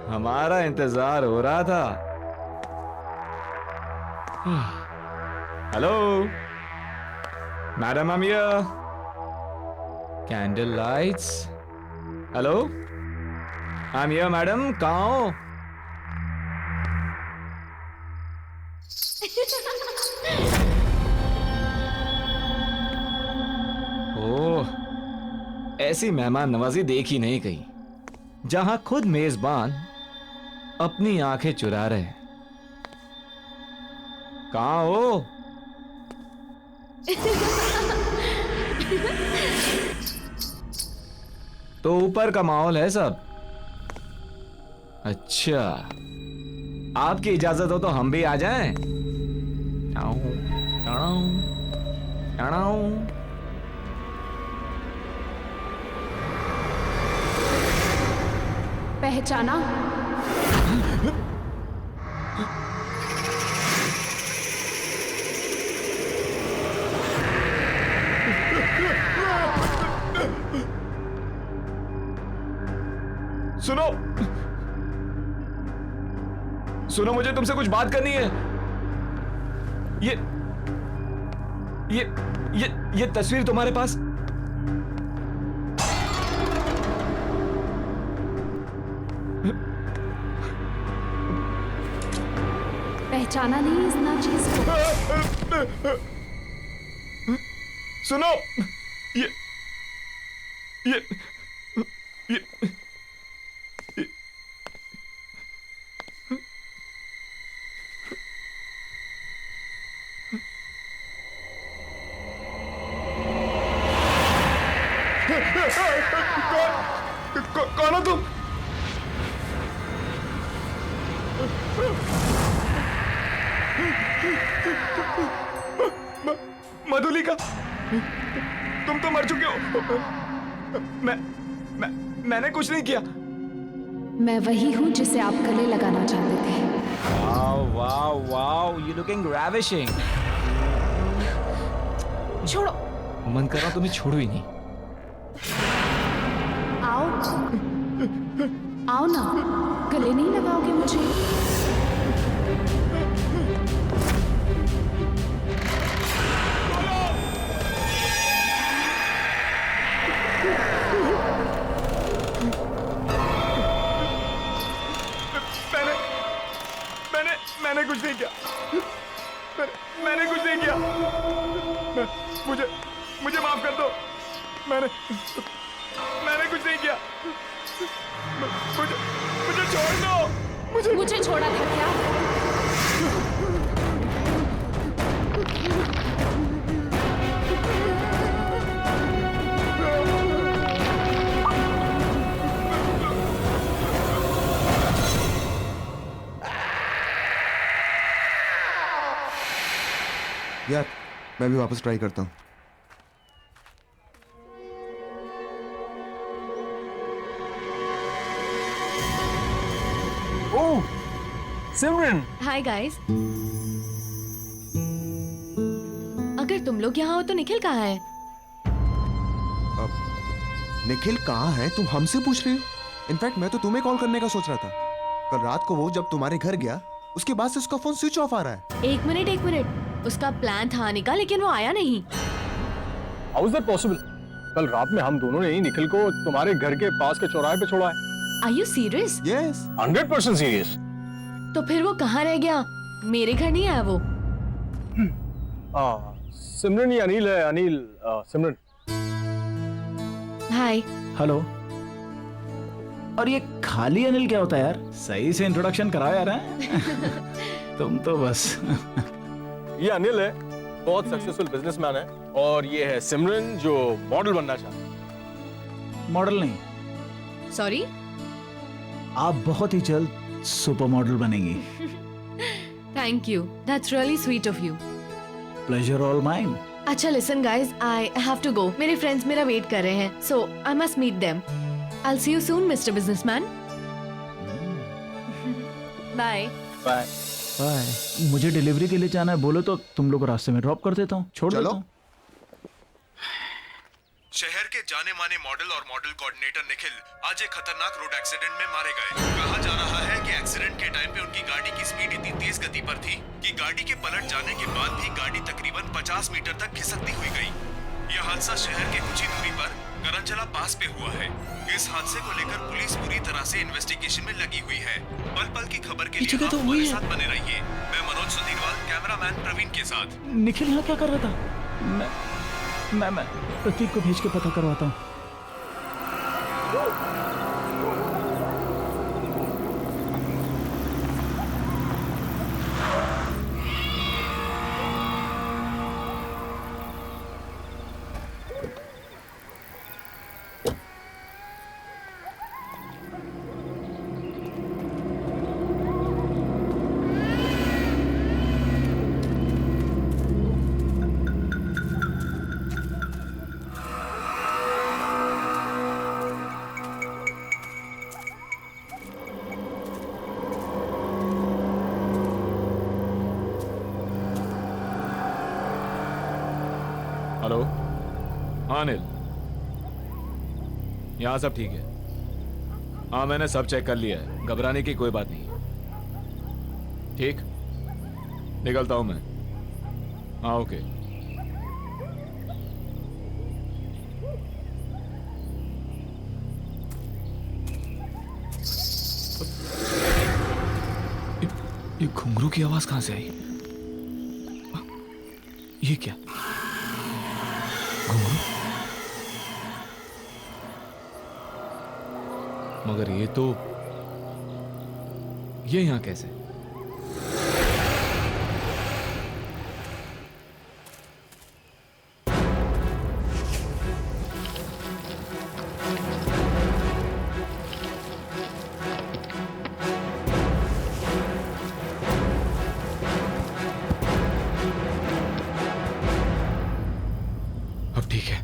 हमारा इंतजार हो रहा था। Hello madam, I'm here. Candle lights. Hello, I'm here madam, कहाँ हो? ओह, ऐसी मेहमान नवाजी देखी नहीं कहीं, जहां खुद मेजबान अपनी आंखें चुरा रहे हैं। कहाँ हो? तो ऊपर का माहौल है सब? अच्छा, आपकी इजाजत हो तो हम भी आ जाएं? Tau, tau, tau. पहचाना? सुनो सुनो, मुझे तुमसे कुछ बात करनी है। ये तस्वीर तुम्हारे पास? पहचाना नहीं इस नाचीज को? सुनो, ये कौन हो तुम? मधुलिका, तुम तो मर चुके हो। मैंने कुछ नहीं किया। मैं वही हूँ जिसे आप गले लगाना चाहते थे। Wow wow wow, you looking ravishing। छोड़ो। मन कर रहा तुम्हें छोड़ो ही नहीं। आओ आओ ना, गले नहीं लगाओगे मुझे? मैंने कुछ नहीं किया। मैंने कुछ नहीं किया। मुझे माफ कर दो। मैंने कुछ नहीं किया। मुझे छोड़ दो। मुझे छोड़ा था क्या? यार, मैं भी वापस ट्राई करता हूँ। ओह, सिमरन। Hi guys. अगर तुम लोग यहाँ हो तो निखिल कहाँ है? निखिल कहाँ है तुम हमसे पूछ रहे हो? इनफैक्ट मैं तो तुम्हें कॉल करने का सोच रहा था। कल रात को वो जब तुम्हारे घर गया, उसके बाद से उसका फोन स्विच ऑफ आ रहा है। एक मिनट, उसका प्लान था आने का, लेकिन वो आया नहीं। How is that possible? कल रात में हम दोनों ने ही निखिल को तुम्हारे घर के पास के चौराहे पे छोड़ा है। Are you serious? Yes. 100% serious. तो फिर वो कहाँ रह गया? मेरे घर नहीं आया वो? सिमरन, ये अनिल है। अनिल, सिमरन। हाय। हेलो। और ये खाली अनिल क्या होता है यार? सही से इंट्रोडक्शन कराओ यार। तुम तो बस। ये अनिल है, बहुत सक्सेसफुल बिजनेसमैन है, और ये है सिमरन जो मॉडल बनना चाहता है। मॉडल नहीं, सॉरी, आप बहुत ही जल्द सुपर मॉडल बनेंगी। Thank you, that's really sweet of you. Pleasure all mine. अच्छा listen guys, I have to go. मेरे फ्रेंड्स मेरा वेट कर रहे हैं, so I must meet them. I will see you soon mister businessman. Bye. Bye. Bye. मुझे delivery के लिए जाना है, बोलो तो तुम लोग को रास्ते में ड्रॉप कर देता हूँ, छोड़ चलो। देता हूँ। शहर के जाने माने मॉडल और मॉडल कोऑर्डिनेटर निखिल आज एक खतरनाक रोड एक्सीडेंट में मारे गए। कहा जा रहा है कि एक्सीडेंट के टाइम पे उनकी गाड़ी की स्पीड इतनी तेज गति पर थी कि गाड़ी के पलट जाने के बाद भी गाड़ी तकरीबन 50 मीटर तक खिसकती हुई गई। यह हादसा शहर के कुछ ही दूरी पर करंजला पास पे हुआ है। इस हादसे को लेकर पुलिस पूरी तरह से इन्वेस्टिगेशन में लगी हुई है। पल पल की खबर के लिए आप हमारे साथ बने रहिए। मैं मनोज सुधीरवाल, कैमरामैन प्रवीण के साथ। निखिल यहाँ क्या कर रहा था? मैं प्रतीक को भेज के पता करवाता हूँ। हेलो, हाँ अनिल, यहाँ सब ठीक है। हाँ मैंने सब चेक कर लिया है, घबराने की कोई बात नहीं है। ठीक, निकलता हूँ मैं। हाँ ओके। ये घुंघरू की आवाज कहाँ से आई? ये क्या? घुंघरू? मगर ये यहाँ कैसे? अब ठीक है।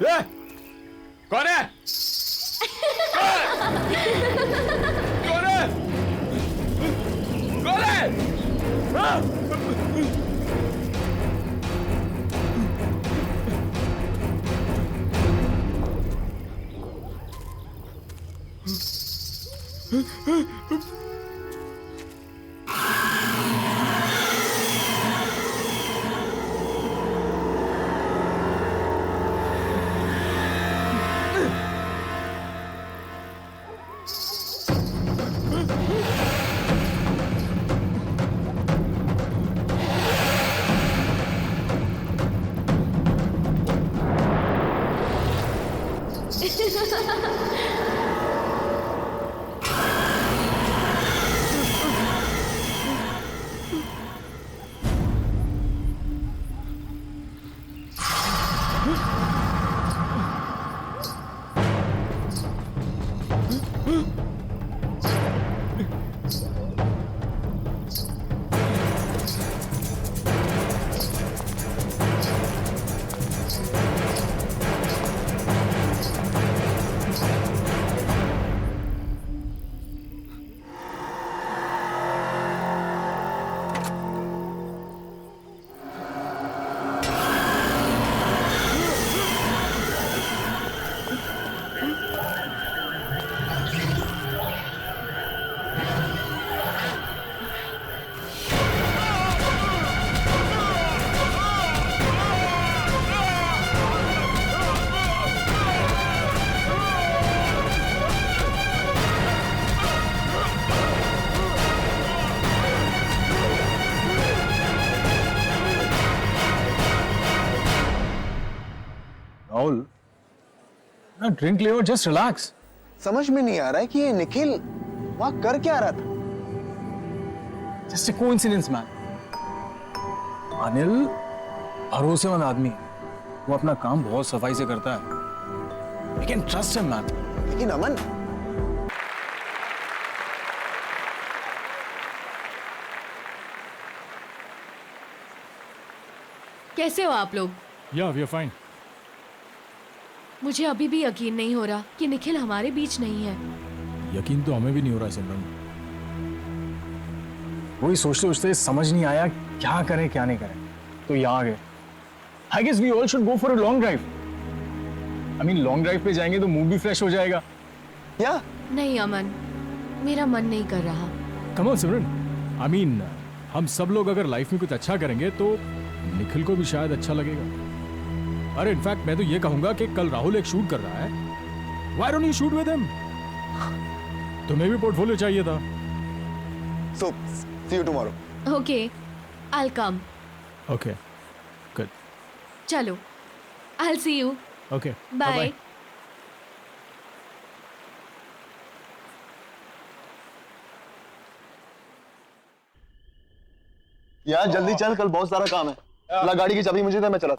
ए, कौन है? कौन है? कौन है? हाँ? राहुल, ना ड्रिंक ले और जस्ट रिलैक्स। समझ में नहीं आ रहा है कि ये निखिल वहां कर क्या रहा था। Just a coincidence man. Anil भरोसेमंद आदमी है, वो अपना काम बहुत सफाई से करता है। We can trust him man. लेकिन अमन, कैसे हो आप लोग? या वी आर फाइन। मुझे अभी भी यकीन नहीं हो रहा कि निखिल हमारे बीच नहीं है। यकीन तो हमें भी नहीं हो रहा है सिमरन। वही सोचते सोचते समझ नहीं आया क्या करें क्या नहीं करें, तो यहाँ आ गए। I guess we all should go for a long drive. I mean long drive पे जाएंगे तो मूड भी फ्रेश हो जाएगा। या नहीं अमन, मेरा मन नहीं कर रहा। Come on Simran, I mean हम सब लोग अगर लाइफ में कुछ अच्छा करेंगे तो निखिल को भी शायद अच्छा लगेगा। अरे इनफैक्ट मैं तो ये कहूंगा कि कल राहुल एक शूट कर रहा है, why don't you shoot with him? तुम्हें भी पोर्टफोलियो चाहिए था। So, see you tomorrow. Okay, I'll come. Okay good. चलो, I'll see you. Okay Bye. यार जल्दी चल, कल बहुत सारा काम है। ला गाड़ी की चाबी मुझे दे, मैं चला।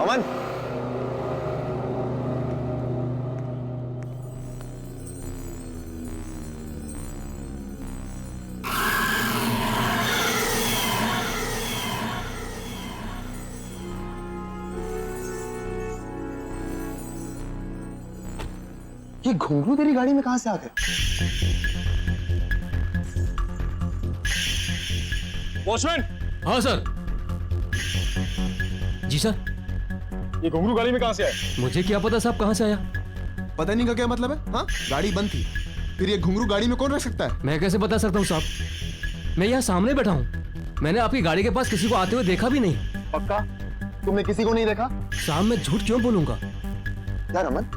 अमन, ये घुंघरू तेरी गाड़ी में कहां से आ गए? वॉचमैन, हाँ सर। जी सर। ये घुंघरू गाड़ी में कहां से आए? मुझे क्या पता साहब कहाँ से आया। पता नहीं का क्या मतलब है? हाँ, गाड़ी बंद थी, फिर ये घुंघरू गाड़ी में कौन रख सकता है? मैं कैसे बता सकता हूँ साहब, मैं यहाँ सामने बैठा हूँ। मैंने आपकी गाड़ी के पास किसी को आते हुए देखा भी नहीं। पक्का? तुमने किसी को नहीं देखा? साहब मैं झूठ क्यों बोलूंगा। यार अमन,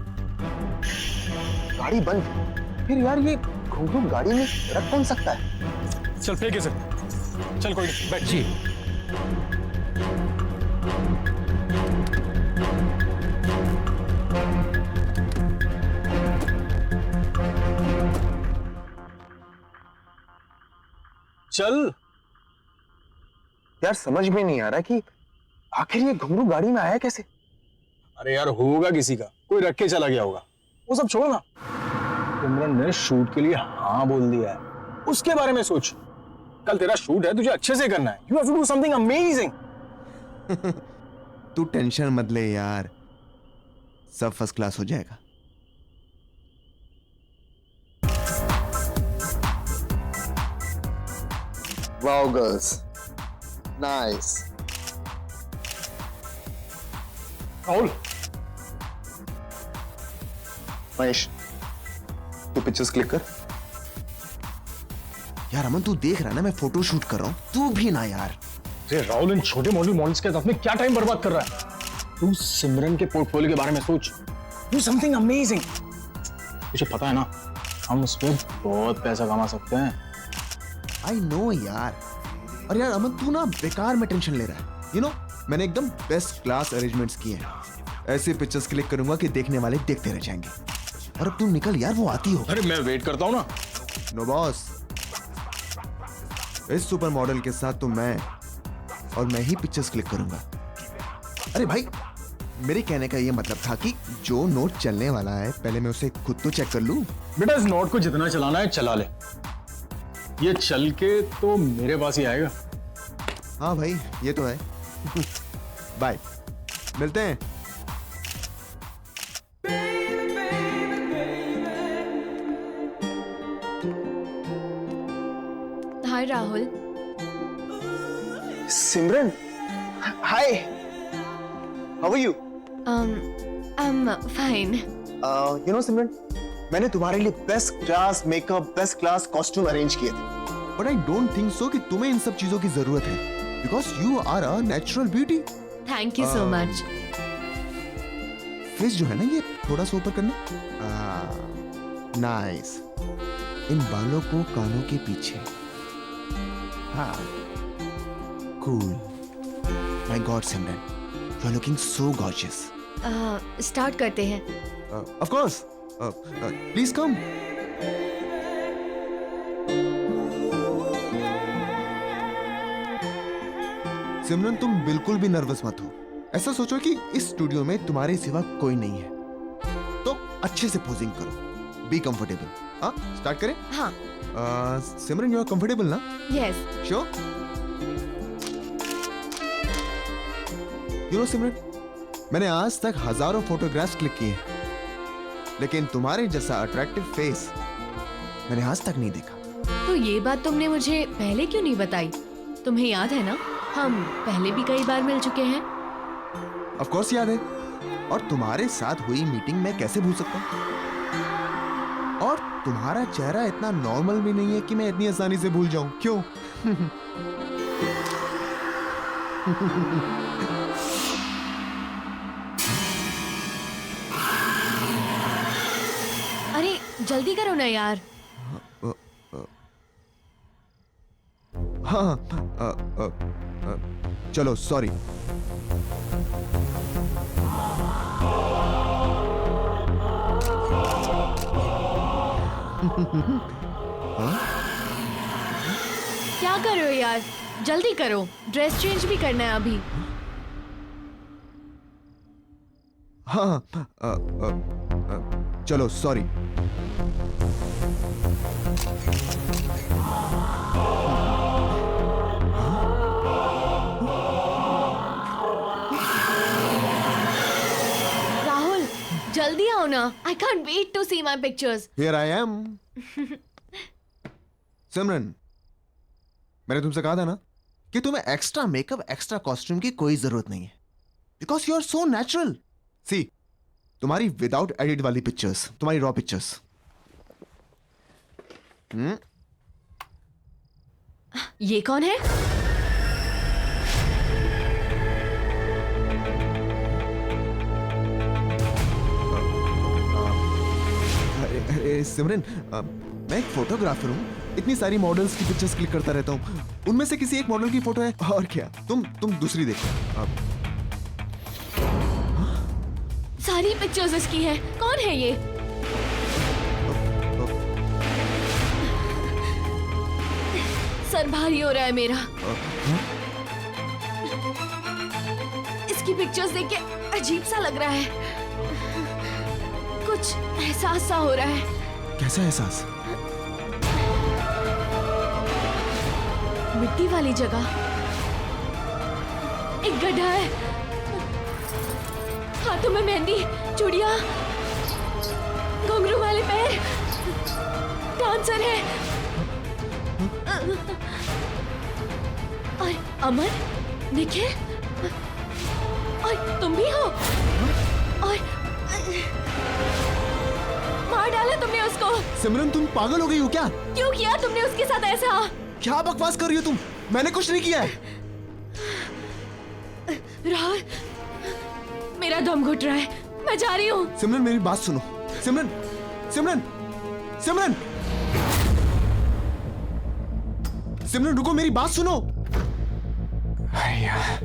गाड़ी बंद थी, फिर यार ये घुंघरू गाड़ी में रख कौन सकता है? चल फेंके सर, चल कोई नहीं, बैठ। जी। चल। यार समझ में नहीं आ रहा कि आखिर ये घुंघरू गाड़ी में आया कैसे? अरे यार होगा किसी का, कोई रख के चला गया होगा। वो सब छोड़ो ना, सिमरन ने शूट के लिए हाँ बोल दिया है, उसके बारे में सोच। कल तेरा शूट है, तुझे अच्छे से करना है। You have to do something amazing. तू टेंशन मत ले यार, सब फर्स्ट क्लास हो जाएगा। Wow girls, nice. Rahul, Mahesh, तू पिक्चर्स क्लिक कर। यार अमन तू देख रहा है ना, मैं फोटो शूट कर रहा हूं, तू भी ना यार। अरे राहुल, इन छोटे मॉडल्स के साथ में क्या टाइम बर्बाद कर रहा है? तू सिमरन के पोर्टफोलियो के बारे में सोच। Do something amazing. तुझे पता है ना, हम उस पर बहुत पैसा कमा सकते हैं। आई नो यार। और यार अमन तू ना बेकार में टेंशन ले रहा है। यू नो, मैंने एकदम बेस्ट क्लास अरेंजमेंट्स किए हैं। ऐसे पिक्चर्स क्लिक करूंगा कि देखने वाले देखते रह जाएंगे। और अब तू निकल यार, वो आती हो। अरे मैं वेट करता हूँ ना। नो बॉस, इस सुपर मॉडल के साथ तो मैं ही पिक्चर्स क्लिक करूंगा। अरे भाई, मेरे कहने का ये मतलब था कि जो नोट चलने वाला है पहले मैं उसे खुद तो चेक कर लूं। बेटा इस नोट को जितना चलाना है चला ले, ये चल के तो मेरे पास ही आएगा। हाँ भाई, ये तो है। बाय, मिलते हैं। Hi Rahul. Simran, hi, how are you? I am fine. You know Simran, मैंने तुम्हारे लिए best class makeup, best class costume arrange किए थे, but I don't think so कि तुम्हें इन सब चीजों की जरूरत है, because you are a natural beauty. Thank you so much. Face जो है ना, ये थोड़ा सा ऊपर करना। नाइस। इन बालों को कानों के पीछे। हाँ, cool. My God Simran, you are looking so gorgeous. Start करते हैं। Of course, please come. Simran तुम बिल्कुल भी नर्वस मत हो। ऐसा सोचो कि इस स्टूडियो में तुम्हारे सिवा कोई नहीं है, तो अच्छे से पोजिंग करो। Be comfortable. हाँ, स्टार्ट करें. हाँ. सिमरन, यू आर कंफर्टेबल ना? Yes. Sure? You know Simran, मैंने आज तक हजारों फोटोग्राफ्स क्लिक किए हैं, लेकिन तुम्हारे जैसा अट्रैक्टिव फेस मैंने आज तक नहीं देखा. तो ये बात तुमने मुझे पहले क्यों नहीं बताई? तुम्हें याद है ना, हम पहले भी कई बार मिल चुके हैं. ऑफ कोर्स याद है. और तुम्हारे साथ हुई मीटिंग मैं कैसे भूल सकता हूँ? और तुम्हारा चेहरा इतना नॉर्मल भी नहीं है कि मैं इतनी आसानी से भूल जाऊं. क्यों? अरे जल्दी करो ना यार. हाँ. चलो, सॉरी. क्या कर रहे हो यार? जल्दी करो, ड्रेस चेंज भी करना है अभी. हाँ. चलो, सॉरी. राहुल, जल्दी आओ ना. I can't wait to see my pictures. Here I am. Simran, मैंने तुमसे कहा था ना कि तुम्हें एक्स्ट्रा मेकअप, एक्स्ट्रा कॉस्ट्यूम की कोई जरूरत नहीं है, because you are so natural. See, तुम्हारी विदाउट एडिट वाली पिक्चर्स, तुम्हारी रॉ पिक्चर्स. ये कौन है? अरे सिमरन, मैं एक फोटोग्राफर हूँ. इतनी सारी मॉडल्स की पिक्चर्स क्लिक करता रहता हूँ. उनमें से किसी एक मॉडल की फोटो है. और क्या, तुम दूसरी देखो. सारी पिक्चर्स इसकी हैं. कौन है ये? सर भारी हो रहा है मेरा. इसकी पिक्चर्स देख के अजीब सा लग रहा है. कुछ एहसास सा हो रहा है. कैसा एहसास? मिट्टी वाली जगह एक गड्ढा है. हाथों में मेहंदी, चूड़ियां, घुंघरू वाले पैर, डांसर है. और अमन, निखिल, और तुम भी हो. और मार डाला तुमने उसको. सिमरन, तुम पागल हो गई हो क्या? क्यों किया तुमने उसके साथ ऐसा? क्या बकवास कर रही हो तुम? मैंने कुछ नहीं किया है. राहुल, मेरा दम घुट रहा है. मैं जा रही हूँ. सिमरन, मेरी बात सुनो. सिमरन, सिमरन, सिमरन, सिमरन, रुको, मेरी बात सुनो. यार